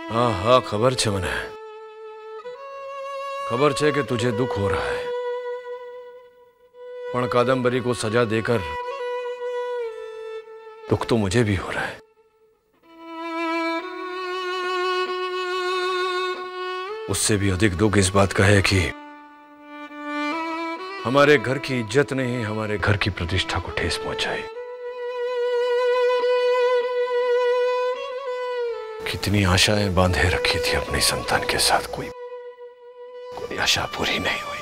हाँ हाँ खबर छे मने। खबर छे कि तुझे दुख हो रहा है, पण कादम्बरी को सजा देकर दुख तो मुझे भी हो रहा है। उससे भी अधिक दुख इस बात का है कि हमारे घर की इज्जत ने ही हमारे घर की प्रतिष्ठा को ठेस पहुंचाई। कितनी आशाएं बांधे रखी थी अपनी संतान के साथ, कोई आशा पूरी नहीं हुई।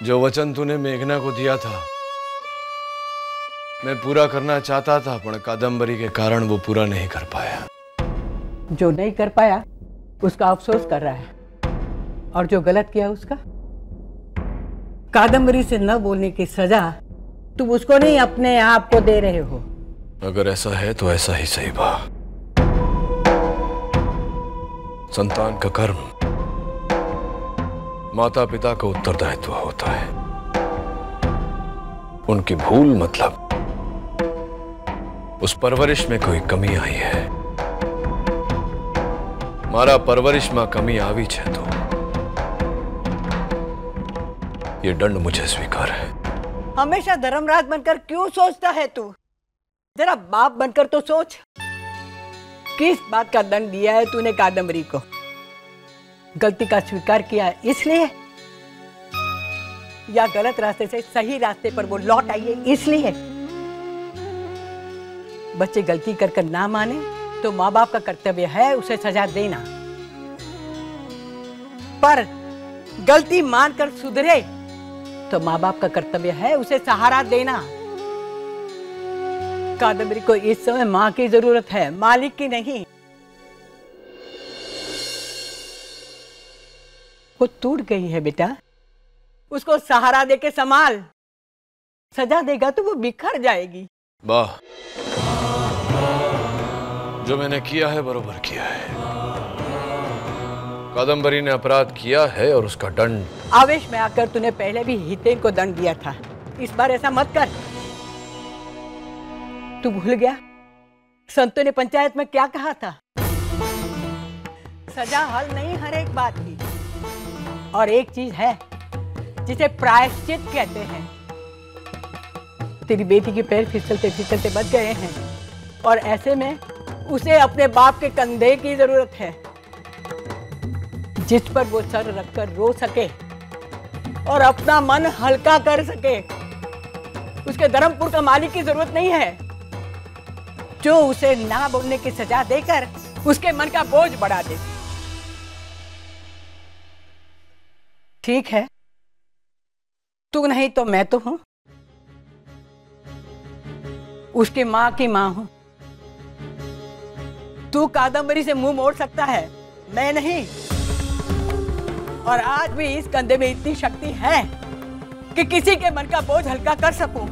जो वचन तूने मेघना को दिया था मैं पूरा करना चाहता था, पर कादम्बरी के कारण वो पूरा नहीं कर पाया। जो नहीं कर पाया उसका अफसोस कर रहा है, और जो गलत किया उसका। कादम्बरी से न बोलने की सजा तुम उसको नहीं अपने आप को दे रहे हो। अगर ऐसा है तो ऐसा ही सही बा। संतान का कर्म माता पिता का उत्तरदायित्व होता है। उनकी भूल मतलब उस परवरिश में कोई कमी आई है। मारा परवरिश में कमी आवी छे तो ये दंड मुझे स्वीकार है। हमेशा धर्मराज बनकर क्यों सोचता है तू? जरा बाप बनकर तो सोच। किस बात का दंड दिया है तूने कादम्बरी को? गलती का स्वीकार किया है इसलिए, या गलत रास्ते से सही रास्ते पर वो लौट आई है इसलिए? बच्चे गलती कर ना माने तो माँ बाप का कर्तव्य है उसे सजा देना, पर गलती मानकर सुधरे तो माँ बाप का कर्तव्य है उसे सहारा देना। कादम्बरी को इस समय माँ की जरूरत है, मालिक की नहीं। वो टूट गई है बेटा, उसको सहारा देके संभाल। सजा देगा तो वो बिखर जाएगी। वाह, जो मैंने किया है बरोबर किया है। कादम्बरी ने अपराध किया है और उसका दंड। आवेश में आकर तूने पहले भी हितेन को दंड दिया था, इस बार ऐसा मत कर। तू भूल गया संतों ने पंचायत में क्या कहा था? सजा हल नहीं हर एक बात की, और एक चीज है जिसे प्रायश्चित कहते हैं। तेरी बेटी के पैर फिसलते फिसलते बच गए हैं, और ऐसे में उसे अपने बाप के कंधे की जरूरत है, जिस पर वो सर रखकर रो सके और अपना मन हल्का कर सके। उसके धर्मपुर का मालिक की जरूरत नहीं है, जो उसे ना बोलने की सजा देकर उसके मन का बोझ बढ़ा दे। ठीक है, तू नहीं तो मैं तो हूं, उसकी मां की मां हूं। तू कादम्बरी से मुंह मोड़ सकता है, मैं नहीं। और आज भी इस कंधे में इतनी शक्ति है कि किसी के मन का बोझ हल्का कर सकूं।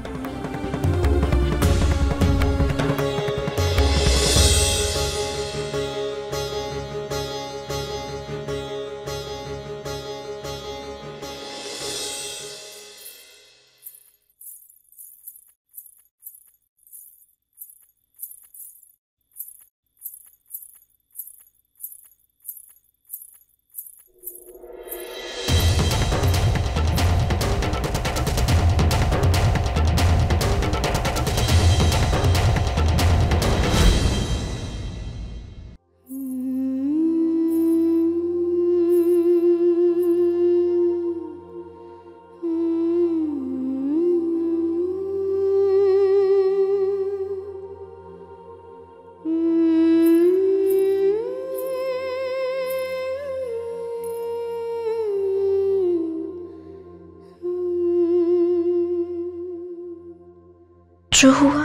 जो हुआ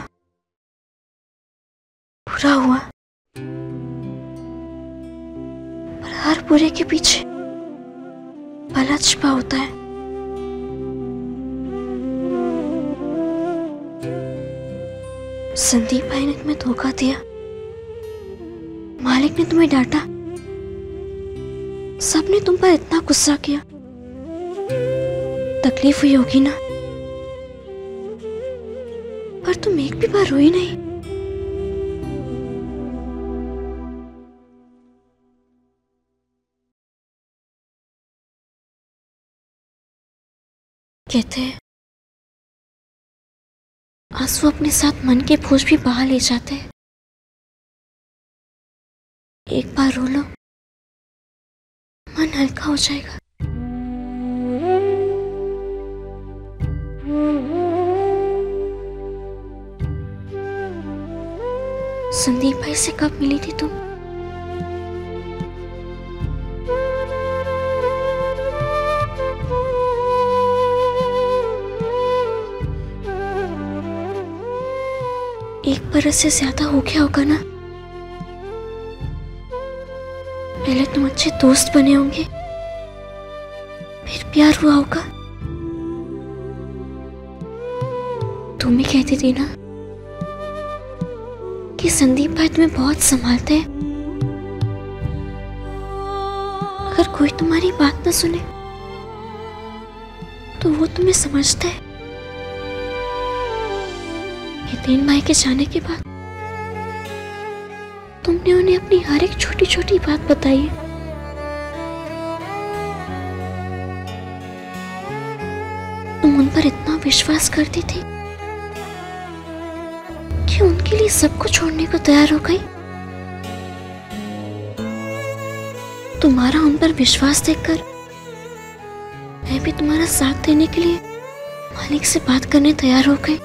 बुरा हुआ, पर हर बुरे के पीछे भला छिपा होता है। संदीप भाई ने तुम्हें धोखा दिया, मालिक ने तुम्हें डांटा, सबने तुम पर इतना गुस्सा किया, तकलीफ हुई होगी ना? पर तुम एक भी बार रोई नहीं। कहते हैं आंसू अपने साथ मन के बोझ भी बहा ले जाते हैं। एक बार रो लो, मन हल्का हो जाएगा। संदीप भाई से कब मिली थी तुम? एक बरस से ज्यादा हो गया होगा ना। पहले तुम अच्छे दोस्त बने होंगे, फिर प्यार हुआ होगा। तुम ही कहती थी ना कि संदीप भाई तुम्हें बहुत संभालते हैं। अगर कोई तुम्हारी बात न सुने तो वो तुम्हें समझता है। हितेन भाई के जाने के बाद तुमने उन्हें अपनी हर एक छोटी छोटी बात बताई है। तुम उन पर इतना विश्वास करती थी कि उनके लिए सब कुछ छोड़ने को तैयार हो गई। तुम्हारा उन पर विश्वास देखकर मैं भी तुम्हारा साथ देने के लिए मालिक से बात करने तैयार हो गई।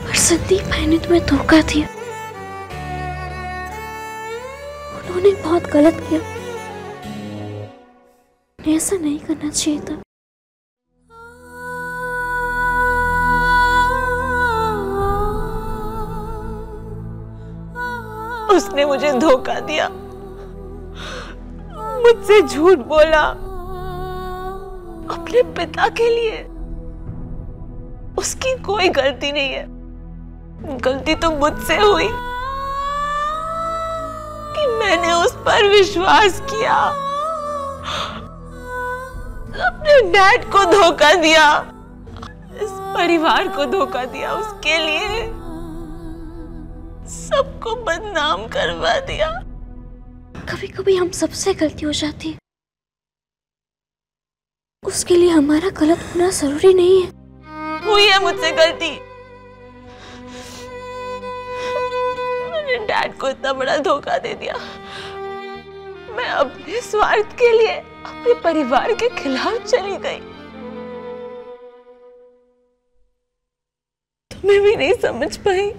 पर संदीप भाई ने तुम्हें धोखा दिया। उन्होंने बहुत गलत किया। उन्हें ऐसा नहीं करना चाहिए था। उसने मुझे धोखा दिया, मुझसे झूठ बोला अपने पिता के लिए। उसकी कोई गलती नहीं है। गलती तो मुझसे हुई कि मैंने उस पर विश्वास किया, अपने डैड को धोखा दिया, इस परिवार को धोखा दिया, उसके लिए सबको बदनाम करवा दिया। कभी कभी हम सबसे गलती हो जाती है, उसके लिए हमारा गलत होना जरूरी नहीं है। हुई है मुझसे गलती। मैंने डैड को इतना बड़ा धोखा दे दिया। मैं अपने स्वार्थ के लिए अपने परिवार के खिलाफ चली गई। तुम्हें भी नहीं समझ पाई।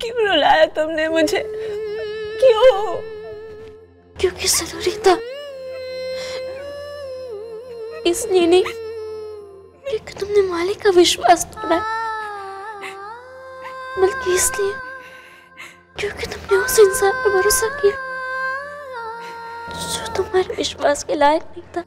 क्यों रुलाया तुमने मुझे? क्यों? क्योंकि जरूरी था। इसलिए नहीं क्योंकि तुमने मालिक का विश्वास तोड़ा, बल्कि इसलिए क्योंकि तुमने उस इंसान पर भरोसा किया जो तुम्हारे विश्वास के लायक नहीं था।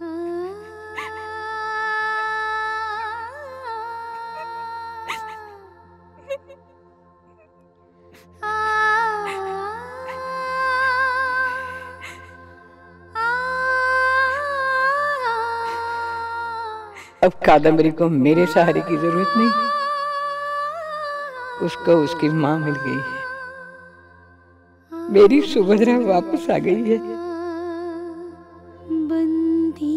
अब कादम्बरी को मेरे सहारे की जरूरत नहीं। उसको उसकी माँ मिल गई है। मेरी सुभद्रा वापस आ गई है। बंदी